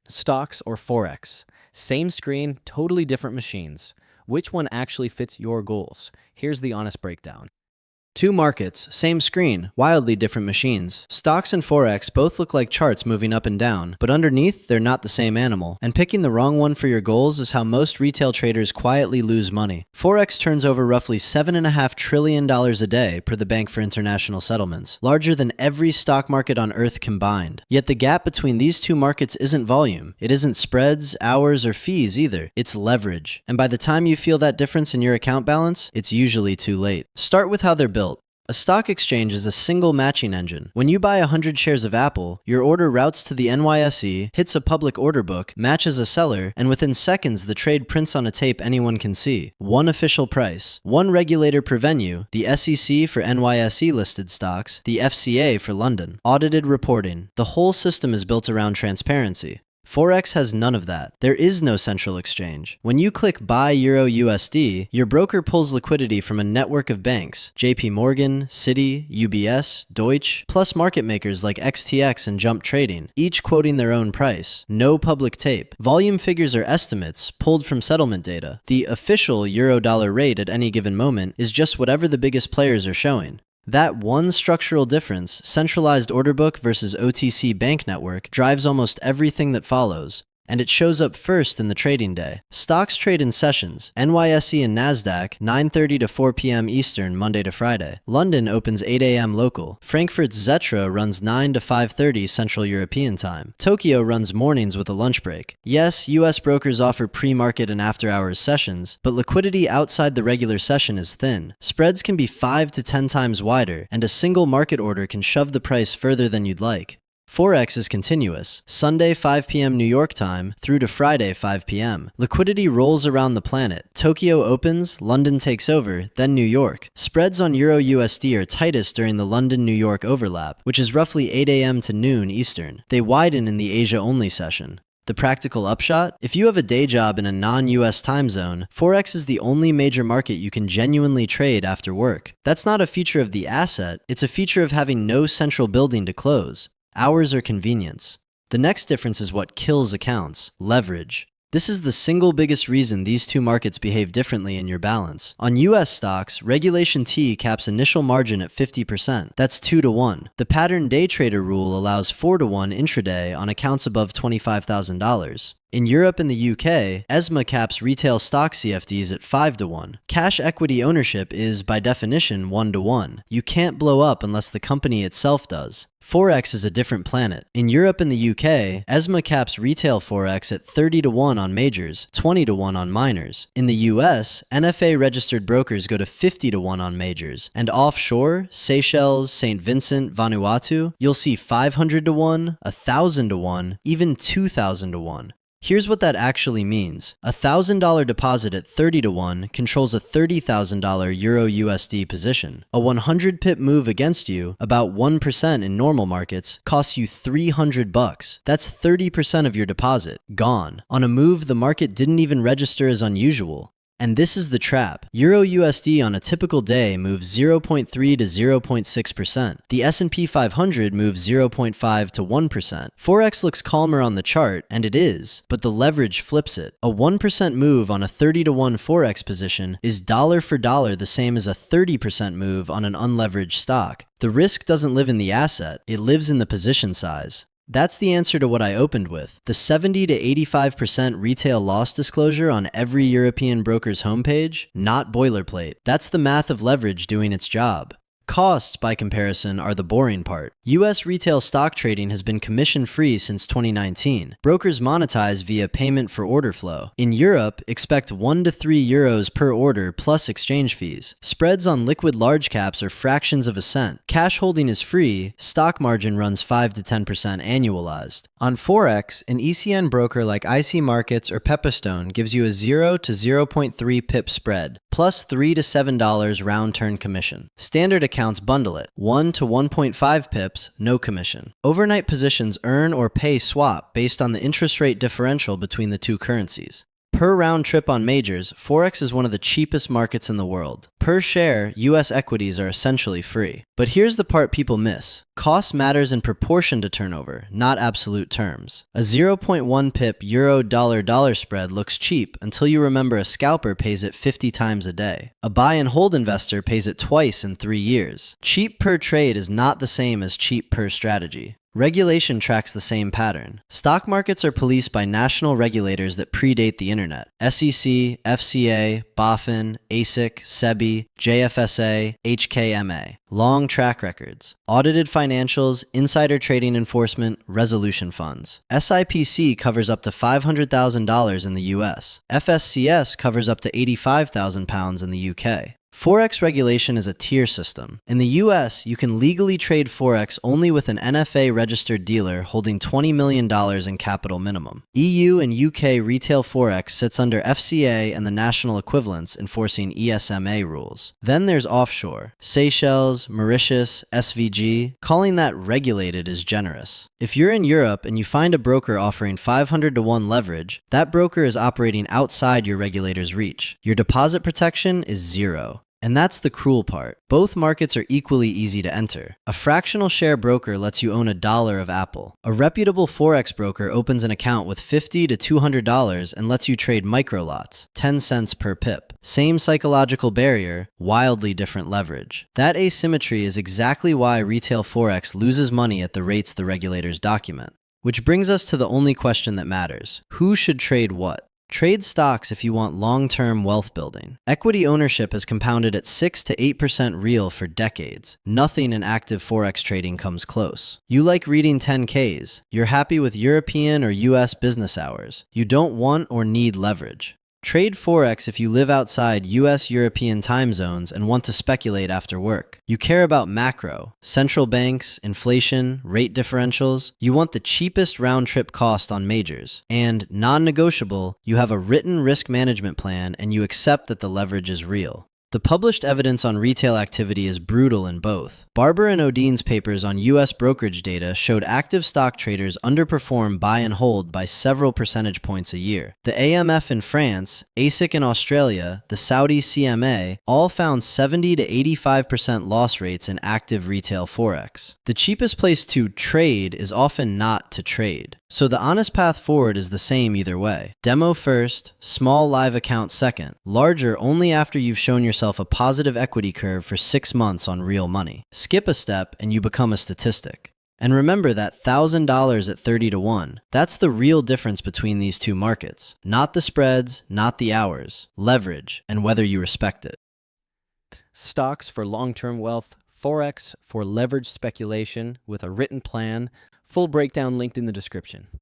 Stocks or Forex? Same screen, totally different machines. Which one actually fits your goals? Here's the honest breakdown. Two markets, same screen, wildly different machines. Stocks and Forex both look like charts moving up and down, but underneath, they're not the same animal. And picking the wrong one for your goals is how most retail traders quietly lose money. Forex turns over roughly $7.5 trillion a day per the Bank for International Settlements, larger than every stock market on Earth combined. Yet the gap between these two markets isn't volume. It isn't spreads, hours, or fees either. It's leverage. And by the time you feel that difference in your account balance, it's usually too late. Start with how they're built. A stock exchange is a single matching engine. When you buy 100 shares of Apple, your order routes to the NYSE, hits a public order book, matches a seller, and within seconds the trade prints on a tape anyone can see. One official price. One regulator per venue, the SEC for NYSE listed stocks, the FCA for London. Audited reporting. The whole system is built around transparency. Forex has none of that. There is no central exchange. When you click Buy Euro USD, your broker pulls liquidity from a network of banks, JPMorgan, Citi, UBS, Deutsche, plus market makers like XTX and Jump trading, each quoting their own price. No public tape. Volume figures are estimates, pulled from settlement data. The official euro-dollar rate at any given moment is just whatever the biggest players are showing. That one structural difference, centralized order book versus OTC bank network, drives almost everything that follows. And it shows up first in the trading day. Stocks trade in sessions. NYSE and NASDAQ, 9:30 to 4 p.m. Eastern, Monday to Friday. London opens 8 a.m. local. Frankfurt's Xetra runs 9 to 5:30 Central European time. Tokyo runs mornings with a lunch break. Yes, US brokers offer pre-market and after-hours sessions, but liquidity outside the regular session is thin. Spreads can be 5 to 10 times wider, and a single market order can shove the price further than you'd like. Forex is continuous. Sunday 5 p.m. New York time through to Friday 5 p.m. Liquidity rolls around the planet. Tokyo opens, London takes over, then New York. Spreads on Euro USD are tightest during the London-New York overlap, which is roughly 8 a.m. to noon Eastern. They widen in the Asia-only session. The practical upshot? If you have a day job in a non-US time zone, Forex is the only major market you can genuinely trade after work. That's not a feature of the asset, it's a feature of having no central building to close. Hours are convenience. The next difference is what kills accounts: leverage. This is the single biggest reason these two markets behave differently in your balance. On US stocks, Regulation T caps initial margin at 50%. That's 2 to 1. The pattern day trader rule allows 4 to 1 intraday on accounts above $25,000. In Europe and the UK, ESMA caps retail stock CFDs at 5 to 1. Cash equity ownership is, by definition, 1 to 1. You can't blow up unless the company itself does. Forex is a different planet. In Europe and the UK, ESMA caps retail Forex at 30 to 1 on majors, 20 to 1 on minors. In the US, NFA-registered brokers go to 50 to 1 on majors. And offshore, Seychelles, St. Vincent, Vanuatu, you'll see 500 to 1, 1,000 to 1, even 2,000 to 1. Here's what that actually means. A $1,000 deposit at 30 to 1 controls a $30,000 Euro USD position. A 100 pip move against you, about 1% in normal markets, costs you $300. That's 30% of your deposit. Gone. On a move the market didn't even register as unusual. And this is the trap. Euro USD on a typical day moves 0.3 to 0.6%. The S&P 500 moves 0.5 to 1%. Forex looks calmer on the chart, and it is, but the leverage flips it. A 1% move on a 30 to 1 Forex position is dollar for dollar the same as a 30% move on an unleveraged stock. The risk doesn't live in the asset, it lives in the position size. That's the answer to what I opened with. The 70 to 85% retail loss disclosure on every European broker's homepage, not boilerplate. That's the math of leverage doing its job. Costs, by comparison, are the boring part. US retail stock trading has been commission-free since 2019. Brokers monetize via payment for order flow. In Europe, expect 1 to 3 euros per order plus exchange fees. Spreads on liquid large caps are fractions of a cent. Cash holding is free, stock margin runs 5 to 10% annualized. On Forex, an ECN broker like ic-markets or Pepperstone gives you a 0 to 0.3 pip spread, plus $3 to $7 round turn commission. Standard accounts bundle it, 1 to 1.5 pips, no commission. Overnight positions earn or pay swap based on the interest rate differential between the two currencies. Per round trip on majors, Forex is one of the cheapest markets in the world. Per share, US equities are essentially free. But here's the part people miss. Cost matters in proportion to turnover, not absolute terms. A 0.1 pip euro-dollar-dollar spread looks cheap until you remember a scalper pays it 50 times a day. A buy and hold investor pays it twice in 3 years. Cheap per trade is not the same as cheap per strategy. Regulation tracks the same pattern. Stock markets are policed by national regulators that predate the internet. SEC, FCA, BaFin, ASIC, SEBI, JFSA, HKMA. Long track records. Audited financials, insider trading enforcement, resolution funds. SIPC covers up to $500,000 in the US. FSCS covers up to £85,000 in the UK. Forex regulation is a tier system. In the US, you can legally trade Forex only with an NFA-registered dealer holding $20 million in capital minimum. EU and UK retail Forex sits under FCA and the national equivalents enforcing ESMA rules. Then there's offshore. Seychelles, Mauritius, SVG. Calling that regulated is generous. If you're in Europe and you find a broker offering 500 to 1 leverage, that broker is operating outside your regulator's reach. Your deposit protection is zero. And that's the cruel part. Both markets are equally easy to enter. A fractional share broker lets you own $1 of Apple. A reputable Forex broker opens an account with $50 to $200 and lets you trade micro lots, 10 cents per pip. Same psychological barrier, wildly different leverage. That asymmetry is exactly why retail Forex loses money at the rates the regulators document. Which brings us to the only question that matters. Who should trade what? Trade stocks if you want long-term wealth building. Equity ownership has compounded at 6 to 8% real for decades. Nothing in active Forex trading comes close. You like reading 10Ks. You're happy with European or US business hours. You don't want or need leverage. Trade Forex if you live outside US-European time zones and want to speculate after work. You care about macro, central banks, inflation, rate differentials. You want the cheapest round-trip cost on majors. And, non-negotiable, you have a written risk management plan and you accept that the leverage is real. The published evidence on retail activity is brutal in both. Barber and Odine's papers on US brokerage data showed active stock traders underperform buy and hold by several percentage points a year. The AMF in France, ASIC in Australia, the Saudi CMA all found 70 to 85% loss rates in active retail Forex. The cheapest place to trade is often not to trade. So the honest path forward is the same either way. Demo first, small live account second, larger only after you've shown yourself a positive equity curve for 6 months on real money. Skip a step and you become a statistic. And remember that $1,000 at 30 to 1. That's the real difference between these two markets. Not the spreads, not the hours. Leverage, and whether you respect it. Stocks for long-term wealth, Forex for leveraged speculation with a written plan. Full breakdown linked in the description.